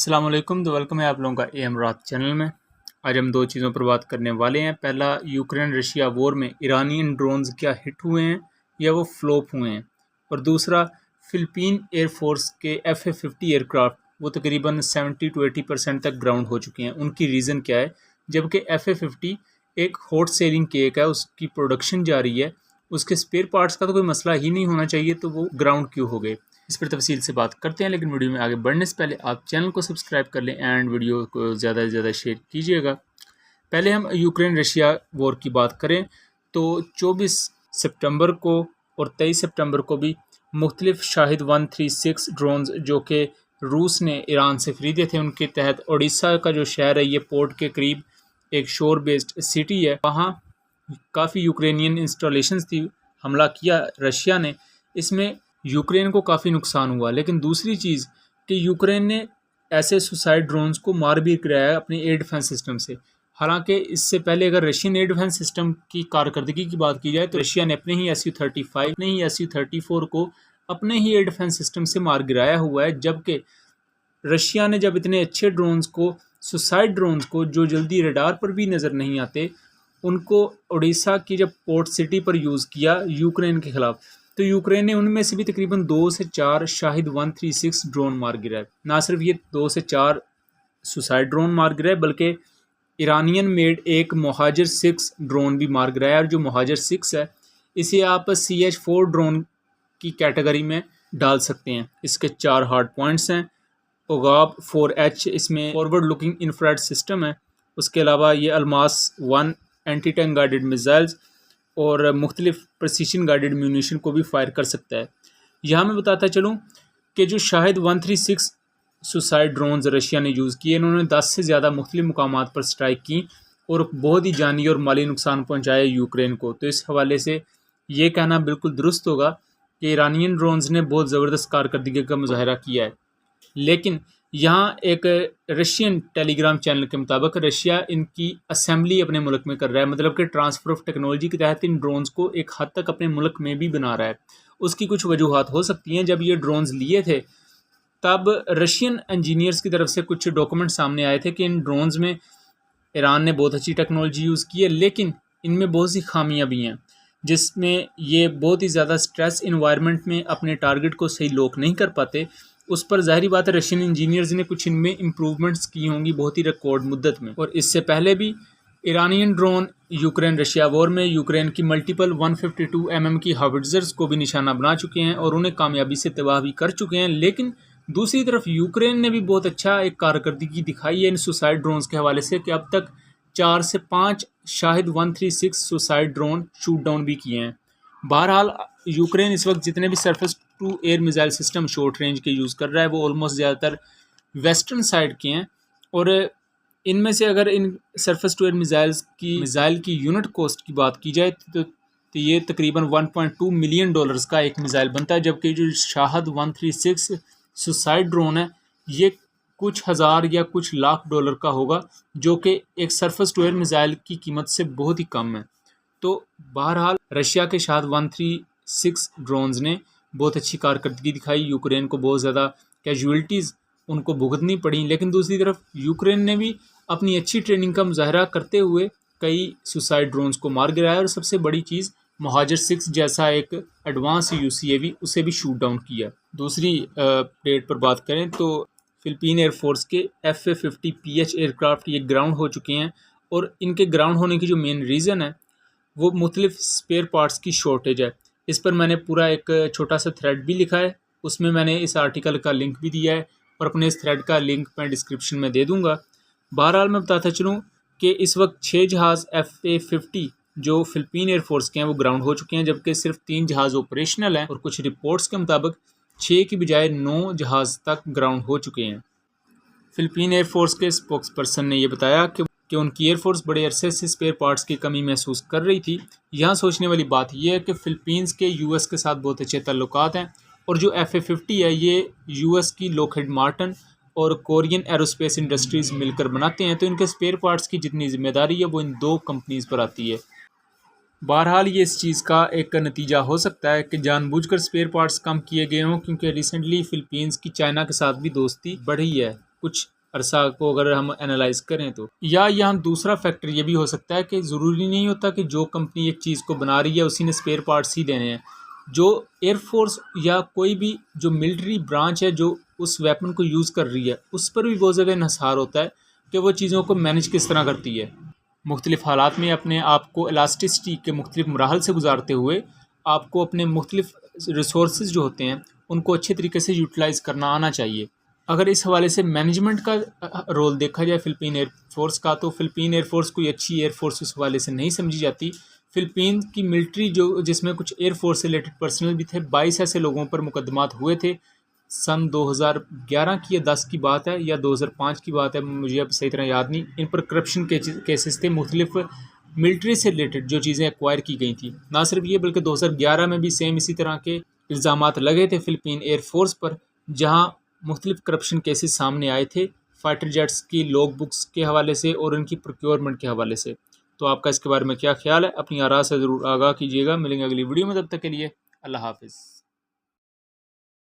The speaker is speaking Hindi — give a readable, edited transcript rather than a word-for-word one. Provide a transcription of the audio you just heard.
अस्सलाम वालेकुम। तो वेलकम है आप लोगों का एम रात चैनल में। आज हम दो चीज़ों पर बात करने वाले हैं। पहला, यूक्रेन रशिया वॉर में ईरानियन ड्रोन्स क्या हिट हुए हैं या वो फ्लॉप हुए हैं। और दूसरा, फ़िलिपीन एयरफोर्स के FA-50 एयरक्राफ्ट वो तकरीबन 70 to 80% तक ग्राउंड हो चुके हैं। उनकी रीज़न क्या है, जबकि FA-50 एक हॉट सेलिंग केक है, उसकी प्रोडक्शन जारी है, उसके स्पेयर पार्ट्स का तो कोई मसला ही नहीं होना चाहिए, तो वो ग्राउंड क्यों हो गए। इस पर तफसील से बात करते हैं, लेकिन वीडियो में आगे बढ़ने से पहले आप चैनल को सब्सक्राइब कर लें एंड वीडियो को ज़्यादा से ज़्यादा शेयर कीजिएगा। पहले हम यूक्रेन रशिया वॉर की बात करें तो 24 सितंबर को और 23 सितंबर को भी मुख्तलिफ शाहिद 136 ड्रोन्स जो कि रूस ने ईरान से ख़रीदे थे, उनके तहत ओडिशा का जो शहर है, ये पोर्ट के करीब एक शोर बेस्ड सिटी है, वहाँ काफ़ी यूक्रेनियन इंस्टॉलेशंस थी। हमला किया रशिया ने, इसमें यूक्रेन को काफ़ी नुकसान हुआ। लेकिन दूसरी चीज़ कि यूक्रेन ने ऐसे सुसाइड ड्रोन्स को मार भी गिराया अपने एयर डिफेंस सिस्टम से। हालांकि इससे पहले अगर रशियन एयर डिफेंस सिस्टम की कारकर्दगी की बात की जाए तो रशिया ने अपने ही Su-35, अपने ही Su-34 को अपने ही एयर डिफेंस सिस्टम से मार गिराया हुआ है। जबकि रशिया ने जब इतने अच्छे ड्रोन्स को, सुसाइड ड्रोन्स को, जो जल्दी रडार पर भी नज़र नहीं आते, उनको ओडिशा की जब पोर्ट सिटी पर यूज़ किया यूक्रेन के ख़िलाफ़, तो यूक्रेन ने उनमें से भी तकरीबन 2 से 4 शाहिद 136 ड्रोन मार गिराए। ना सिर्फ ये 2 से 4 सुसाइड ड्रोन मार गिराए, बल्कि ईरानियन मेड एक मोहाजिर 6 ड्रोन भी मार गिराया। और जो मोहाजिर 6 है, इसे आप CH-4 ड्रोन की कैटेगरी में डाल सकते हैं। इसके 4 हार्ड पॉइंट्स हैं। ओगाब 4H इसमें फॉरवर्ड लुकिंग इंफ्रारेड सिस्टम है। उसके अलावा ये Almas 1 anti tank guided missiles और मुख्तलिफ प्रिसीशन गाइडेड म्यूनिशन को भी फायर कर सकता है। यहाँ मैं बताता चलूँ कि जो शाहिद 136 सुसाइड ड्रोन्स रशिया ने यूज़ किए, इन्होंने 10 से ज़्यादा मुख्तलिफ मुकामात पर स्ट्राइक की और बहुत ही जानी और माली नुकसान पहुँचाया यूक्रेन को। तो इस हवाले से ये कहना बिल्कुल दुरुस्त होगा कि ईरानियन ड्रोन्स ने बहुत ज़बरदस्त कारकर्दगी का मुजाहरा किया है। लेकिन यहाँ एक रशियन टेलीग्राम चैनल के मुताबिक रशिया इनकी असेंबली अपने मुल्क में कर रहा है, मतलब कि ट्रांसफ़र ऑफ टेक्नोलॉजी के तहत इन ड्रोन्स को एक हद तक अपने मुल्क में भी बना रहा है। उसकी कुछ वजूहात हो सकती हैं। जब ये ड्रोन्स लिए थे तब रशियन इंजीनियर्स की तरफ से कुछ डॉक्यूमेंट सामने आए थे कि इन ड्रोन्स में ईरान ने बहुत अच्छी टेक्नोलॉजी यूज़ की है, लेकिन इनमें बहुत सी खामियां भी हैं, जिसमें ये बहुत ही ज़्यादा स्ट्रेस इन्वायरमेंट में अपने टारगेट को सही लॉक नहीं कर पाते। उस पर ज़ाहिरी बात है रशियन इंजीनियर्स ने कुछ इनमें इम्प्रूवमेंट्स की होंगी बहुत ही रिकॉर्ड मुद्दत में। और इससे पहले भी Iranian drone Ukraine Russia war में यूक्रेन की मल्टीपल 152 mm की हाविट्ज़र्स को भी निशाना बना चुके हैं और उन्हें कामयाबी से तबाह भी कर चुके हैं। लेकिन दूसरी तरफ यूक्रेन ने भी बहुत अच्छा एक कारकर्दगी दिखाई है इन सुसाइड ड्रोन्स के हवाले से कि अब तक 4 से 5 Shahed 136 suicide drone shoot down भी किए हैं। बहरहाल यूक्रेन इस वक्त जितने भी surface to air missile system short range के यूज़ कर रहा है वो ऑलमोस्ट ज़्यादातर वेस्टर्न साइड के हैं। और इनमें से अगर इन सरफेस टू एयर मिसाइल की यूनिट कॉस्ट की बात की जाए तो ये तकरीबन $1.2 मिलियन का एक मिसाइल बनता है। जबकि जो शाहिद 136 सुसाइड ड्रोन है ये कुछ हज़ार या कुछ लाख डॉलर का होगा, जो कि एक सरफेस टू एयर मिसाइल की कीमत से बहुत ही कम है। तो बहरहाल रशिया के शाहिद 136 ड्रोन्स ने बहुत अच्छी कारकर्दगी दिखाई। यूक्रेन को बहुत ज़्यादा कैजुअल्टीज़ उनको भुगतनी पड़ी, लेकिन दूसरी तरफ यूक्रेन ने भी अपनी अच्छी ट्रेनिंग का मुजाहरा करते हुए कई सुसाइड ड्रोन्स को मार गिराया और सबसे बड़ी चीज़ मोहाजिर 6 जैसा एक एडवांस UCAV उसे भी शूट डाउन किया। दूसरी अपडेट पर बात करें तो फ़िलिपीन एयरफोर्स के FA-50 PH एयरक्राफ्ट ये ग्राउंड हो चुके हैं और इनके ग्राउंड होने की जो मेन रीज़न है वो मुख्तलिफ स्पेयर पार्ट्स की शॉर्टेज है। इस पर मैंने पूरा एक छोटा सा थ्रेड भी लिखा है, उसमें मैंने इस आर्टिकल का लिंक भी दिया है और अपने इस थ्रेड का लिंक मैं डिस्क्रिप्शन में दे दूँगा। बहरहाल मैं बताता चलूँ कि इस वक्त 6 जहाज़ FA-50 जो फ़िलिपीन एयरफोर्स के हैं वो ग्राउंड हो चुके हैं, जबकि सिर्फ 3 जहाज़ ऑपरेशनल हैं और कुछ रिपोर्ट्स के मुताबिक 6 की बजाय 9 जहाज़ तक ग्राउंड हो चुके हैं। फ़िलिपीन एयरफोर्स के स्पोक्स पर्सन ने यह बताया कि उनकी एयरफोर्स बड़े अरसे से स्पेयर पार्ट्स की कमी महसूस कर रही थी। यहाँ सोचने वाली बात यह है कि फ़िलिपींस के US के साथ बहुत अच्छे ताल्लुकात हैं और जो FA-50 है ये US की लॉकहीड मार्टिन और कोरियन एरोस्पेस इंडस्ट्रीज़ मिलकर बनाते हैं, तो इनके स्पेयर पार्ट्स की जितनी जिम्मेदारी है वो इन 2 कंपनीज़ पर आती है। बहरहाल ये इस चीज़ का एक नतीजा हो सकता है कि जानबूझकर स्पेयर पार्ट्स कम किए गए हों, क्योंकि रिसेंटली फ़िलिपींस की चाइना के साथ भी दोस्ती बढ़ी है। कुछ अरसा को अगर हम एनालाइज करें तो। या यहाँ दूसरा फैक्टर ये भी हो सकता है कि ज़रूरी नहीं होता कि जो कंपनी एक चीज़ को बना रही है उसी ने स्पेयर पार्ट्स ही देने हैं। जो एयरफोर्स या कोई भी जो मिलिट्री ब्रांच है जो उस वेपन को यूज़ कर रही है, उस पर भी बहुत ज़्यादा इन्हिसार होता है कि वो चीज़ों को मैनेज किस तरह करती है। मुख्तलिफ़ हालात में अपने आप को इलास्टिसिटी के मुख्तलिफ मराहल से गुजारते हुए आपको अपने मुख्तलिफ रिसोर्सेज जो होते हैं उनको अच्छे तरीके से यूटिलाइज़ करना आना चाहिए। अगर इस हवाले से मैनेजमेंट का रोल देखा जाए फ़िलिपीन एयरफोर्स का, तो फ़िलिपीन एयरफोर्स कोई अच्छी एयरफोर्स उस हवाले से नहीं समझी जाती। फ़िलिपीन की मिलिट्री जो जिसमें कुछ एयरफोर्स से रिलेटेड पर्सनल भी थे, 22 ऐसे लोगों पर मुकदमात हुए थे। सन 2011 की या 10 की बात है या 2005 की बात है, मुझे अब सही तरह याद नहीं। इन पर करप्शन के केसेस थे, मुख्तलिफ मिलिट्री से रिलेटेड जो चीज़ें एक्वायर की गई थी। ना सिर्फ ये बल्कि 2011 में भी सेम इसी तरह के इल्ज़ामात लगे थे फ़िलिपीन एयरफोर्स पर, जहाँ मुख्तलिफ करप्शन केसेस सामने आए थे फाइटर जेट्स की लॉग बुक्स के हवाले से और उनकी प्रोक्योरमेंट के हवाले से। तो आपका इसके बारे में क्या ख्याल है? अपनी आरा से ज़रूर आगाह कीजिएगा। मिलेंगे अगली वीडियो में, तब तक के लिए अल्लाह हाफ़िज़।